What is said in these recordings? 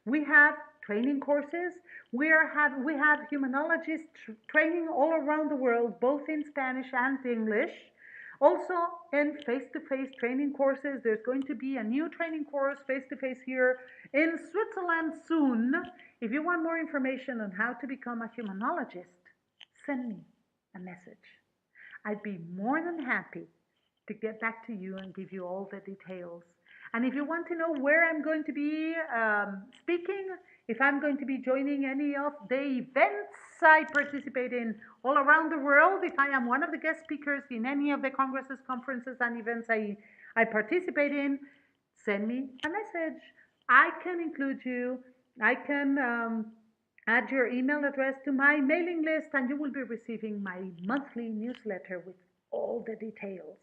We have training courses. We have humanologists training all around the world, both in Spanish and English. Also in face-to-face training courses. There's going to be a new training course face-to-face here in Switzerland soon. If you want more information on how to become a humanologist, send me a message. I'd be more than happy to get back to you and give you all the details. And if you want to know where I'm going to be speaking, if I'm going to be joining any of the events I participate in all around the world, if I am one of the guest speakers in any of the congresses, conferences, and events I participate in, send me a message. I can include you. I can add your email address to my mailing list, and you will be receiving my monthly newsletter with all the details.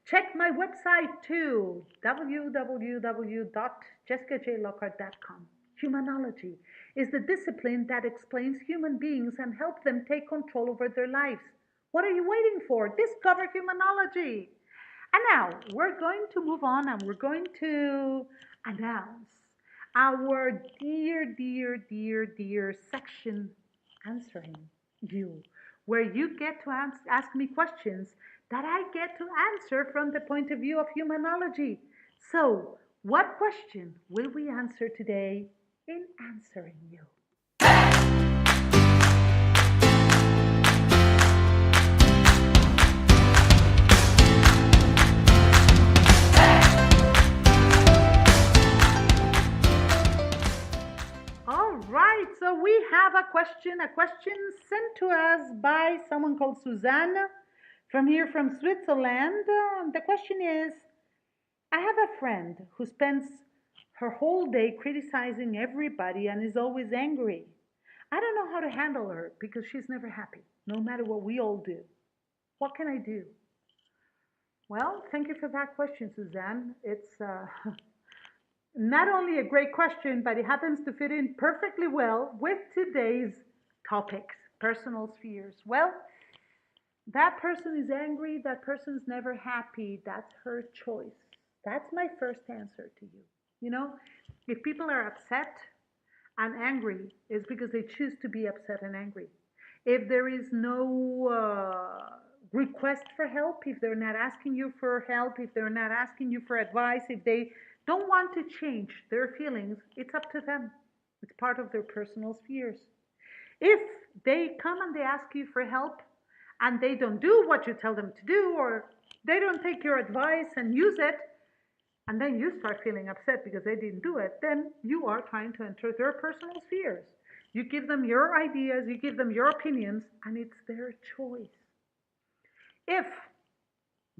Check my website too, www.jessicajlockhart.com. Humanology is the discipline that explains human beings and helps them take control over their lives. What are you waiting for? Discover humanology. And now we're going to move on and we're going to announce our dear section, Answering You, where you get to ask me questions that I get to answer from the point of view of humanology. So, what question will we answer today in Answering You? All right, so we have a question sent to us by someone called Suzanne from here from Switzerland. The question is, I have a friend who spends her whole day criticizing everybody and is always angry. I don't know how to handle her because she's never happy, no matter what we all do. What can I do? Well, thank you for that question, Suzanne. It's not only a great question, but it happens to fit in perfectly well with today's topics, personal spheres. Well, that person is angry, that person's never happy, that's her choice. That's my first answer to you. You know, if people are upset and angry, it's because they choose to be upset and angry. If there is no request for help, if they're not asking you for help, if they're not asking you for advice, if they don't want to change their feelings, it's up to them. It's part of their personal spheres. If they come and they ask you for help and they don't do what you tell them to do, or they don't take your advice and use it, and then you start feeling upset because they didn't do it, then you are trying to enter their personal spheres. You give them your ideas, you give them your opinions, and it's their choice. If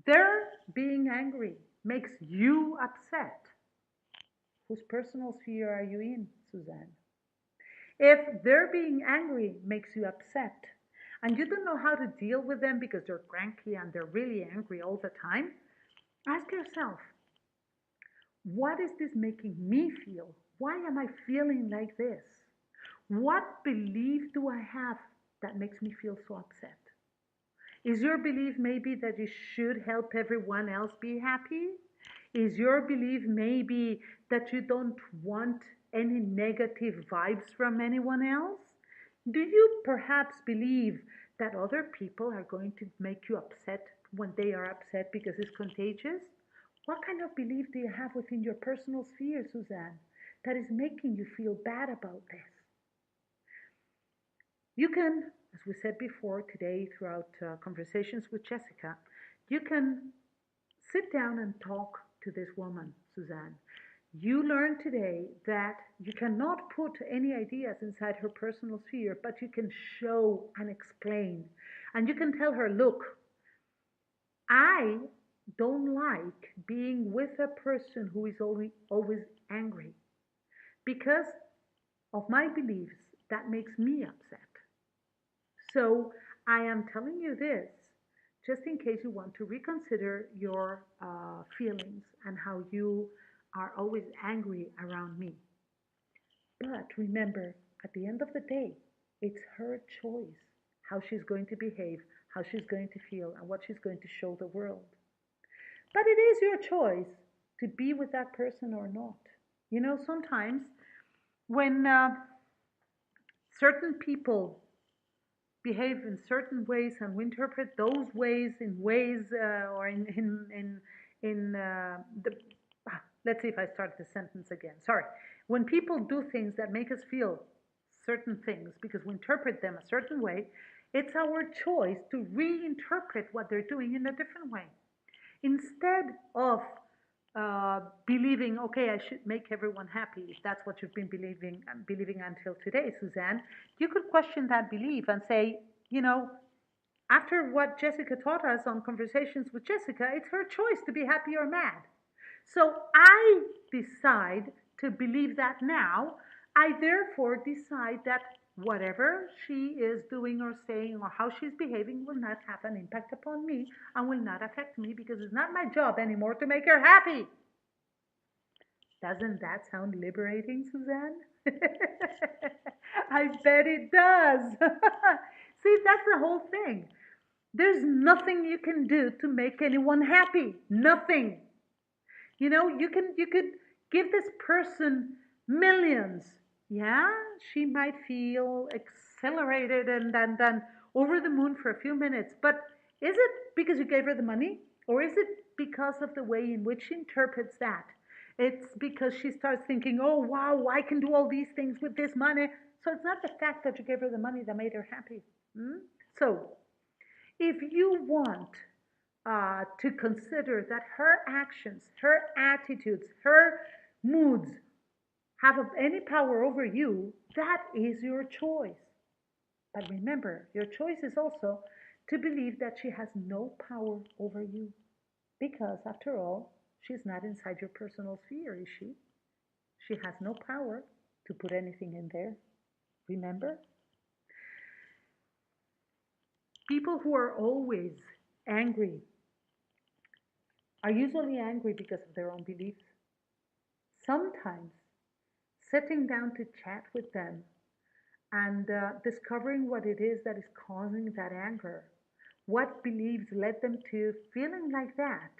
their being angry makes you upset, whose personal sphere are you in, Suzanne? If their being angry makes you upset and you don't know how to deal with them because they're cranky and they're really angry all the time, ask yourself, what is this making me feel? Why am I feeling like this? What belief do I have that makes me feel so upset? Is your belief maybe that you should help everyone else be happy? Is your belief maybe that you don't want any negative vibes from anyone else? Do you perhaps believe that other people are going to make you upset when they are upset because it's contagious? What kind of belief do you have within your personal sphere, Suzanne, that is making you feel bad about this? You can, as we said before today throughout conversations with Jessica, you can sit down and talk to this woman, Suzanne. You learned today that you cannot put any ideas inside her personal sphere, but you can show and explain. And you can tell her, look, I don't like being with a person who is always angry because of my beliefs that makes me upset. So I am telling you this just in case you want to reconsider your feelings and how you are always angry around me. But remember, at the end of the day, it's her choice how she's going to behave, how she's going to feel, and what she's going to show the world. But it is your choice to be with that person or not. You know, sometimes when certain people behave in certain ways and we interpret those ways in ways or in the let's see if I start the sentence again. Sorry. When people do things that make us feel certain things because we interpret them a certain way, it's our choice to reinterpret what they're doing in a different way. Instead of believing, okay, I should make everyone happy, if that's what you've been believing until today, Suzanne, you could question that belief and say, you know, after what Jessica taught us on Conversations with Jessica, it's her choice to be happy or mad. So I decide to believe that now. I therefore decide that whatever she is doing or saying or how she's behaving will not have an impact upon me and will not affect me because it's not my job anymore to make her happy. Doesn't that sound liberating, Suzanne? I bet it does. See, that's the whole thing. There's nothing you can do to make anyone happy. Nothing. You know, you could give this person millions. Yeah, she might feel accelerated and over the moon for a few minutes. But is it because you gave her the money? Or is it because of the way in which she interprets that? It's because she starts thinking, oh, wow, I can do all these things with this money. So it's not the fact that you gave her the money that made her happy. So if you want to consider that her actions, her attitudes, her moods have any power over you, that is your choice. But remember, your choice is also to believe that she has no power over you. Because, after all, she's not inside your personal sphere, is she? She has no power to put anything in there. Remember? People who are always angry are usually angry because of their own beliefs. Sometimes sitting down to chat with them and discovering what it is that is causing that anger, what beliefs led them to feeling like that,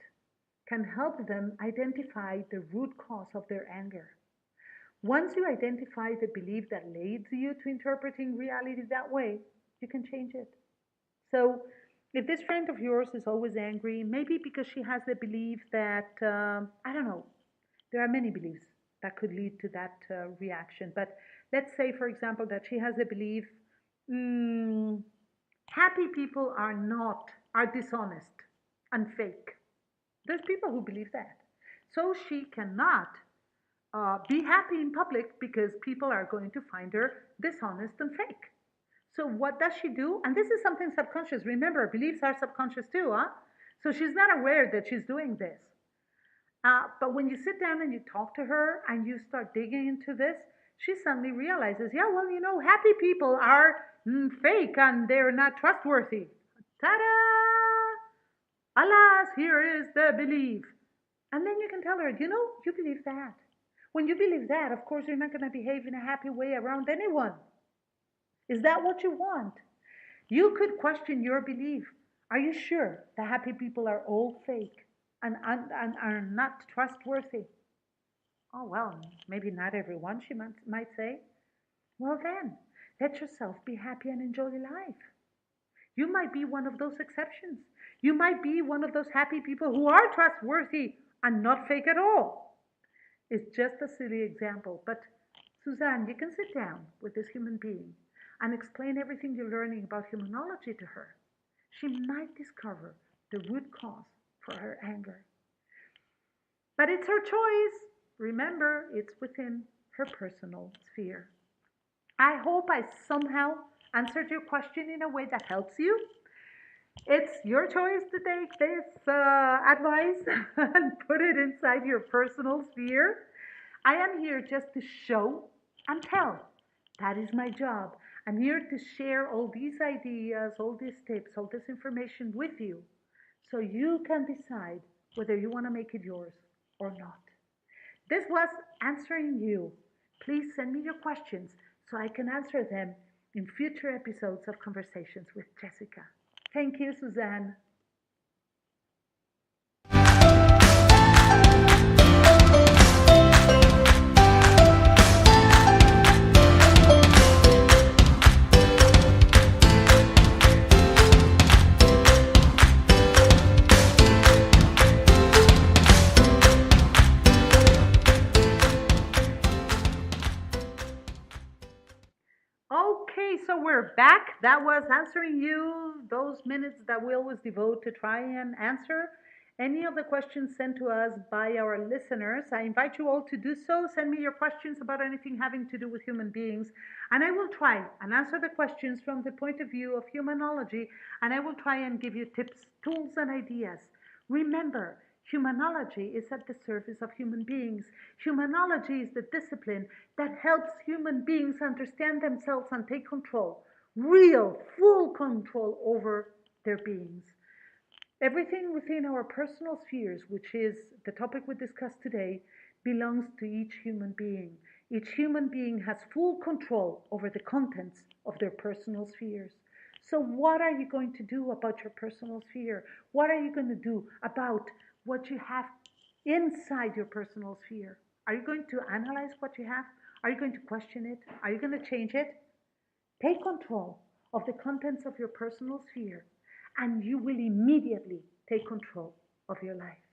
can help them identify the root cause of their anger. Once you identify the belief that leads you to interpreting reality that way, you can change it. So, if this friend of yours is always angry, maybe because she has the belief that, I don't know, there are many beliefs that could lead to that reaction. But let's say, for example, that she has a belief, happy people are dishonest and fake. There's people who believe that. So she cannot be happy in public because people are going to find her dishonest and fake. So what does she do? And this is something subconscious. Remember, beliefs are subconscious too, huh? So she's not aware that she's doing this. But when you sit down and you talk to her and you start digging into this, she suddenly realizes, yeah, well, happy people are fake and they're not trustworthy. Ta-da! Alas, here is the belief. And then you can tell her, you believe that. When you believe that, of course, you're not going to behave in a happy way around anyone. Is that what you want? You could question your belief. Are you sure the happy people are all fake and are not trustworthy? Oh, well, maybe not everyone, she might say. Well, then, let yourself be happy and enjoy life. You might be one of those exceptions. You might be one of those happy people who are trustworthy and not fake at all. It's just a silly example, but Suzanne, you can sit down with this human being and explain everything you're learning about humanology to her. She might discover the root cause for her anger. But it's her choice. Remember, it's within her personal sphere. I hope I somehow answered your question in a way that helps you. It's your choice to take this advice and put it inside your personal sphere. I am here just to show and tell. That is my job. I'm here to share all these ideas, all these tips, all this information with you so you can decide whether you want to make it yours or not. This was answering you. Please send me your questions so I can answer them in future episodes of Conversations with Jessica. Thank you, Suzanne. Okay, so we're back. That was answering you those minutes that we always devote to try and answer any of the questions sent to us by our listeners. I invite you all to do so. Send me your questions about anything having to do with human beings, and I will try and answer the questions from the point of view of humanology, and I will try and give you tips, tools, and ideas. Remember, humanology is at the service of human beings. Humanology is the discipline that helps human beings understand themselves and take control, real, full control over their beings. Everything within our personal spheres, which is the topic we discussed today, belongs to each human being. Each human being has full control over the contents of their personal spheres. So, what are you going to do about your personal sphere? What are you going to do about what you have inside your personal sphere? Are you going to analyze what you have? Are you going to question it? Are you going to change it? Take control of the contents of your personal sphere, and you will immediately take control of your life.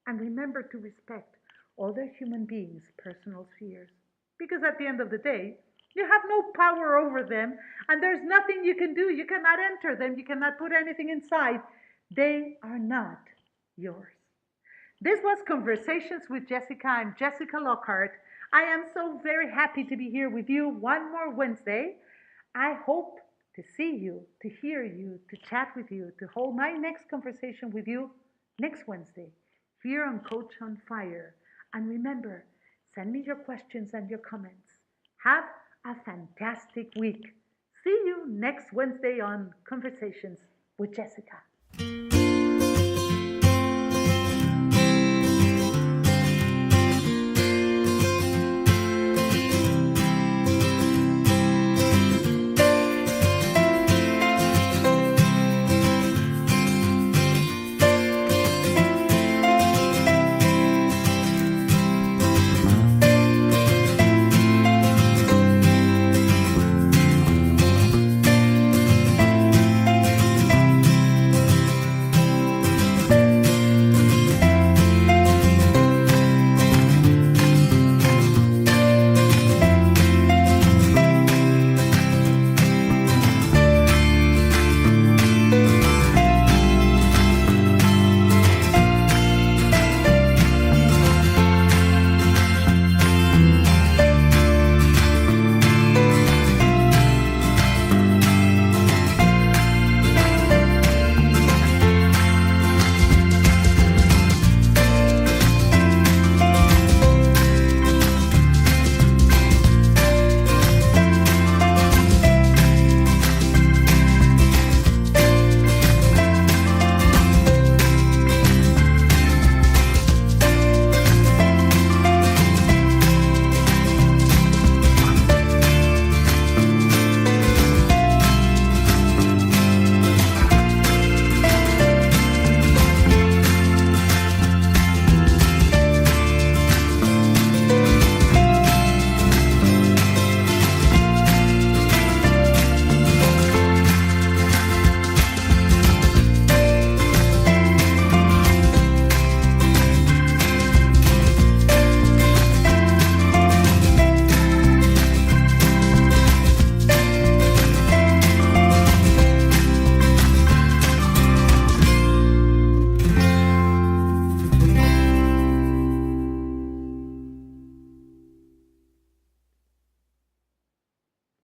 And remember to respect other human beings' personal spheres. Because at the end of the day, you have no power over them, and there's nothing you can do. You cannot enter them, you cannot put anything inside. They are not yours. This was Conversations with Jessica. I'm Jessica Lockhart. I am so very happy to be here with you one more Wednesday. I hope to see you, to hear you, to chat with you, to hold my next conversation with you next Wednesday here on Coach on Fire. And remember, send me your questions and your comments. Have a fantastic week. See you next Wednesday on Conversations with Jessica.